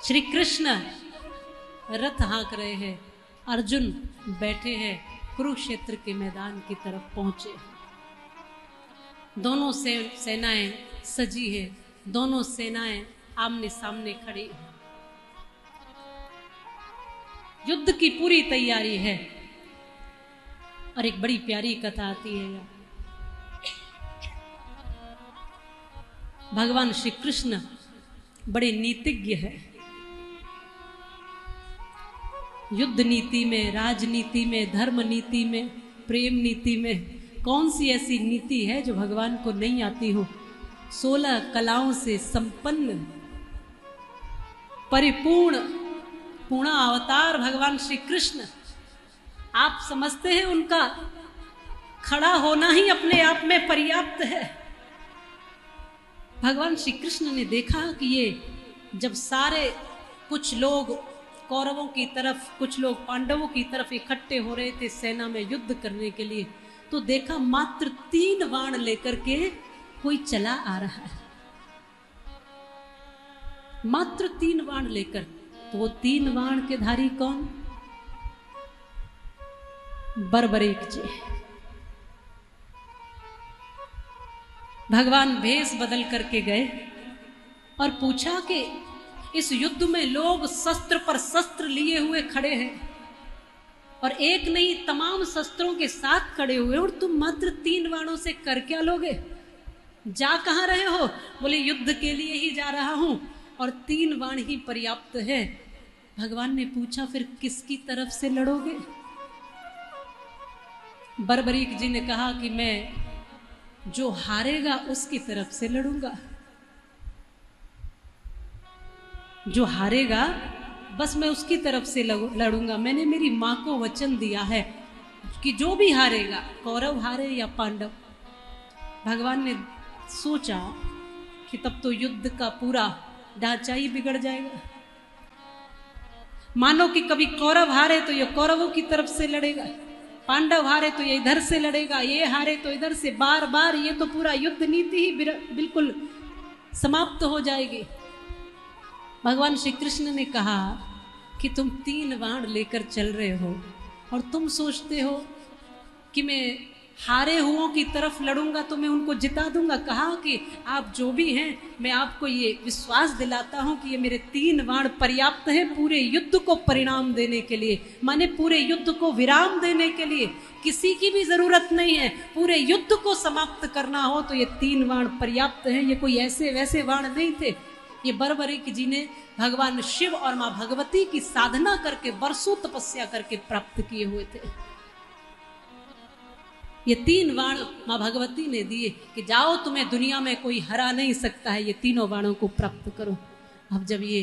श्री कृष्ण रथ हाँक रहे हैं, अर्जुन बैठे हैं, कुरुक्षेत्र के मैदान की तरफ पहुंचे। दोनों सेनाएं सजी है, दोनों सेनाएं आमने सामने खड़ी है, युद्ध की पूरी तैयारी है। और एक बड़ी प्यारी कथा आती है। भगवान श्री कृष्ण बड़े नीतिज्ञ है। युद्ध नीति में, राजनीति में, धर्म नीति में, प्रेम नीति में कौन सी ऐसी नीति है जो भगवान को नहीं आती हो। 16 कलाओं से संपन्न परिपूर्ण पूर्ण अवतार भगवान श्री कृष्ण। आप समझते हैं उनका खड़ा होना ही अपने आप में पर्याप्त है। भगवान श्री कृष्ण ने देखा कि ये जब सारे कुछ लोग कौरवों की तरफ, कुछ लोग पांडवों की तरफ इकट्ठे हो रहे थे सेना में युद्ध करने के लिए, तो देखा मात्र 3 बाण लेकर के कोई चला आ रहा है, मात्र 3 बाण लेकर। तो वो 3 बाण के धारी कौन? बर्बरीक जी। भगवान भेष बदल करके गए और पूछा कि इस युद्ध में लोग शस्त्र पर शस्त्र लिए हुए खड़े हैं और एक नहीं तमाम शस्त्रों के साथ खड़े हुए, और तुम मात्र 3 बाणों से कर क्या लोगे? जा कहां रहे हो? बोले युद्ध के लिए ही जा रहा हूं और 3 बाण ही पर्याप्त है। भगवान ने पूछा फिर किसकी तरफ से लड़ोगे? बर्बरीक जी ने कहा कि मैं जो हारेगा उसकी तरफ से लड़ूंगा, जो हारेगा बस मैं उसकी तरफ से लड़ूंगा। मैंने मेरी मां को वचन दिया है कि जो भी हारेगा, कौरव हारे या पांडव। भगवान ने सोचा कि तब तो युद्ध का पूरा ढांचा ही बिगड़ जाएगा। मानो कि कभी कौरव हारे तो ये कौरवों की तरफ से लड़ेगा, पांडव हारे तो ये इधर से लड़ेगा, ये हारे तो इधर से। बार बार ये तो पूरा युद्ध नीति ही बिल्कुल समाप्त हो जाएगी। भगवान श्री कृष्ण ने कहा कि तुम 3 बाण लेकर चल रहे हो और तुम सोचते हो कि मैं हारे हुओं की तरफ लड़ूंगा तो मैं उनको जिता दूंगा। कहा कि आप जो भी हैं, मैं आपको ये विश्वास दिलाता हूं कि ये मेरे 3 बाण पर्याप्त हैं पूरे युद्ध को परिणाम देने के लिए, माने पूरे युद्ध को विराम देने के लिए। किसी की भी जरूरत नहीं है, पूरे युद्ध को समाप्त करना हो तो ये 3 बाण पर्याप्त हैं। ये कोई ऐसे वैसे बाण नहीं थे। ये बर्बरीक जी ने भगवान शिव और मां भगवती की साधना करके, वर्षों तपस्या करके प्राप्त किए हुए थे। ये 3 बाण मां भगवती ने दिए कि जाओ, तुम्हें दुनिया में कोई हरा नहीं सकता है, ये 3 बाणों को प्राप्त करो। अब जब ये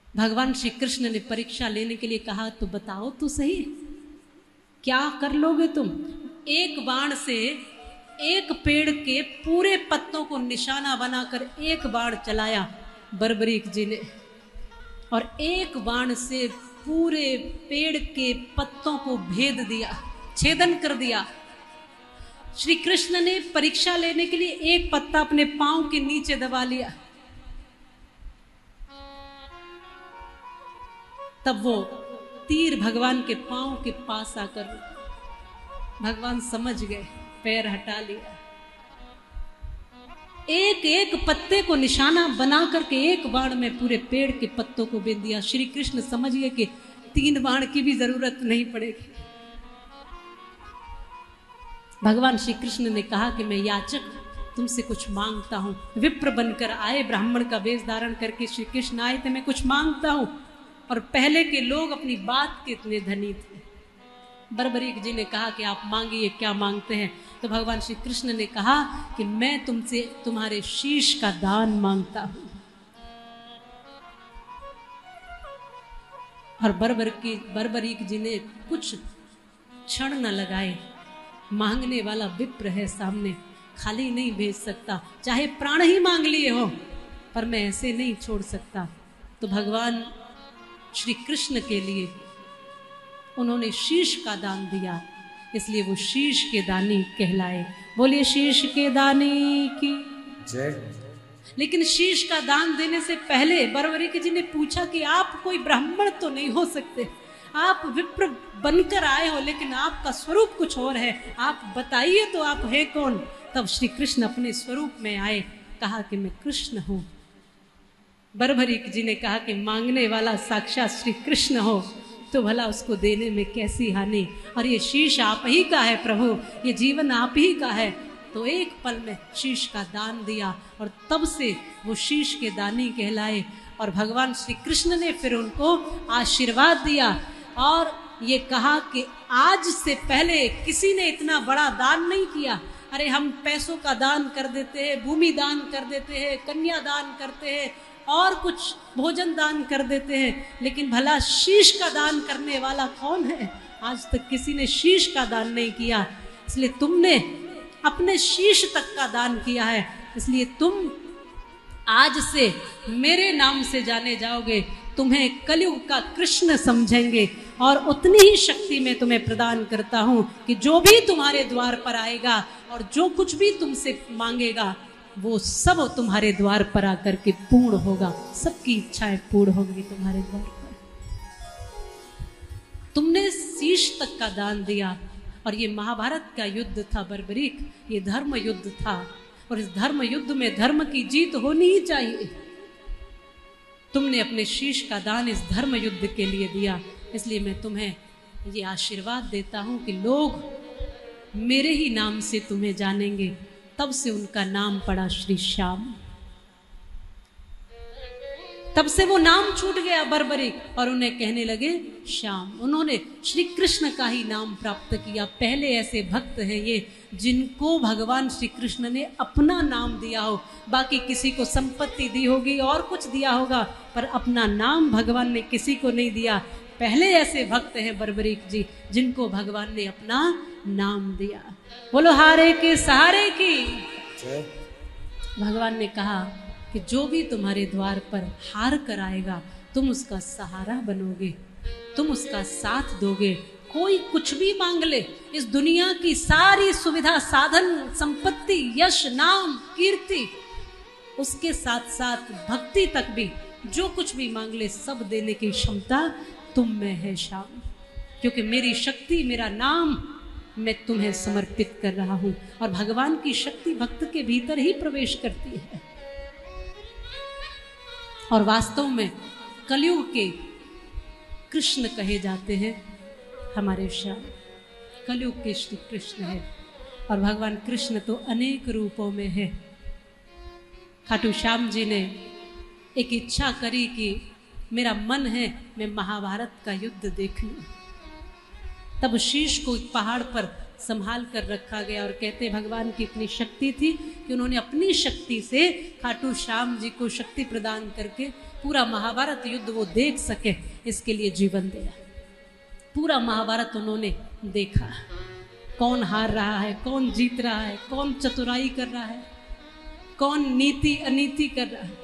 भगवान श्री कृष्ण ने परीक्षा लेने के लिए कहा तो बताओ तो सही, क्या कर लोगे तुम? 1 बाण से एक पेड़ के पूरे पत्तों को निशाना बनाकर 1 बाण चलाया बर्बरीक जी ने, और 1 बाण से पूरे पेड़ के पत्तों को भेद दिया, छेदन कर दिया। श्री कृष्ण ने परीक्षा लेने के लिए 1 पत्ता अपने पांव के नीचे दबा लिया। तब वो तीर भगवान के पांव के पास आकर भगवान समझ गए, पैर हटा लिया। 1 पत्ते को निशाना बना करके 1 बाण में पूरे पेड़ के पत्तों को बेच दिया। श्री कृष्ण समझ गए कि 3 बाण की भी जरूरत नहीं पड़ेगी। भगवान श्री कृष्ण ने कहा कि मैं याचक तुमसे कुछ मांगता हूं। विप्र बनकर आए, ब्राह्मण का वेश धारण करके श्री कृष्ण आए थे, मैं कुछ मांगता हूं। और पहले के लोग अपनी बात के इतने धनी थे। बर्बरीक जी ने कहा कि आप मांगिए, क्या मांगते हैं? तो भगवान श्री कृष्ण ने कहा कि मैं तुमसे तुम्हारे शीश का दान मांगता हूं। और बर्बरीक जी ने कुछ क्षण न लगाए। मांगने वाला विप्र है सामने, खाली नहीं भेज सकता, चाहे प्राण ही मांग लिए हो, पर मैं ऐसे नहीं छोड़ सकता। तो भगवान श्री कृष्ण के लिए उन्होंने शीश का दान दिया, इसलिए वो शीश के दानी कहलाए। बोलिए शीश के दानी की जय। लेकिन शीश का दान देने से पहले बरबरीक जी ने पूछा कि आप कोई ब्राह्मण तो नहीं हो सकते, आप विप्र बनकर आए हो, लेकिन आपका स्वरूप कुछ और है, आप बताइए तो आप हैं कौन। तब श्री कृष्ण अपने स्वरूप में आए, कहा कि मैं कृष्ण हूं। बरबरीक जी ने कहा कि मांगने वाला साक्षात श्री कृष्ण हो तो भला उसको देने में कैसी हानि, और ये शीश आप ही का है प्रभु, ये जीवन आप ही का है। तो एक पल में शीश का दान दिया और तब से वो शीश के दानी कहलाए। और भगवान श्री कृष्ण ने फिर उनको आशीर्वाद दिया और ये कहा कि आज से पहले किसी ने इतना बड़ा दान नहीं किया। अरे हम पैसों का दान कर देते हैं, भूमि दान कर देते हैं, कन्या दान करते हैं और कुछ भोजन दान कर देते हैं, लेकिन भला शीश का दान करने वाला कौन है? आज तक किसी ने शीश का दान नहीं किया, इसलिए तुमने अपने शीश तक का दान किया है, इसलिए तुम आज से मेरे नाम से जाने जाओगे, तुम्हें कलयुग का कृष्ण समझेंगे और उतनी ही शक्ति मैं तुम्हें प्रदान करता हूं कि जो भी तुम्हारे द्वार पर आएगा और जो कुछ भी तुमसे मांगेगा वो सब तुम्हारे द्वार पर आकर के पूर्ण होगा, सबकी इच्छाएं पूर्ण होंगी तुम्हारे द्वार पर। तुमने शीश तक का दान दिया और ये महाभारत का युद्ध था बर्बरीक, ये धर्म युद्ध था और इस धर्म युद्ध में धर्म की जीत होनी ही चाहिए। तुमने अपने शीश का दान इस धर्म युद्ध के लिए दिया, इसलिए मैं तुम्हें ये आशीर्वाद देता हूं कि लोग मेरे ही नाम से तुम्हें जानेंगे। तब से उनका नाम पड़ा श्री श्याम, तब से वो नाम छूट गया बर्बरीक और उन्हें कहने लगे श्याम। उन्होंने श्री कृष्ण का ही नाम प्राप्त किया। पहले ऐसे भक्त हैं ये जिनको भगवान श्री कृष्ण ने अपना नाम दिया हो, बाकी किसी को संपत्ति दी होगी और कुछ दिया होगा, पर अपना नाम भगवान ने किसी को नहीं दिया। पहले ऐसे भक्त हैं बर्बरीक जी जिनको भगवान ने अपना नाम दिया। बोलो हारे के सहारे की। भगवान ने कहा कि जो भी तुम्हारे द्वार पर हार कर आएगा तुम उसका सहारा बनोगे, तुम उसका साथ दोगे। कोई कुछ भी मांग ले, इस दुनिया की सारी सुविधा, साधन, संपत्ति, यश, नाम, कीर्ति, उसके साथ साथ भक्ति तक भी जो कुछ भी मांग ले सब देने की क्षमता तुम में है श्याम, क्योंकि मेरी शक्ति, मेरा नाम मैं तुम्हें समर्पित कर रहा हूं। और भगवान की शक्ति भक्त के भीतर ही प्रवेश करती है। और वास्तव में कलयुग के कृष्ण कहे जाते हैं हमारे श्याम, कलयुग के श्री कृष्ण है। और भगवान कृष्ण तो अनेक रूपों में है। खाटू श्याम जी ने एक इच्छा करी कि मेरा मन है मैं महाभारत का युद्ध देख लूं। तब शीश को एक पहाड़ पर संभाल कर रखा गया और कहते भगवान की इतनी शक्ति थी कि उन्होंने अपनी शक्ति से खाटू श्याम जी को शक्ति प्रदान करके पूरा महाभारत युद्ध वो देख सके, इसके लिए जीवन दिया। पूरा महाभारत उन्होंने देखा, कौन हार रहा है, कौन जीत रहा है, कौन चतुराई कर रहा है, कौन नीति अनीति कर रहा है।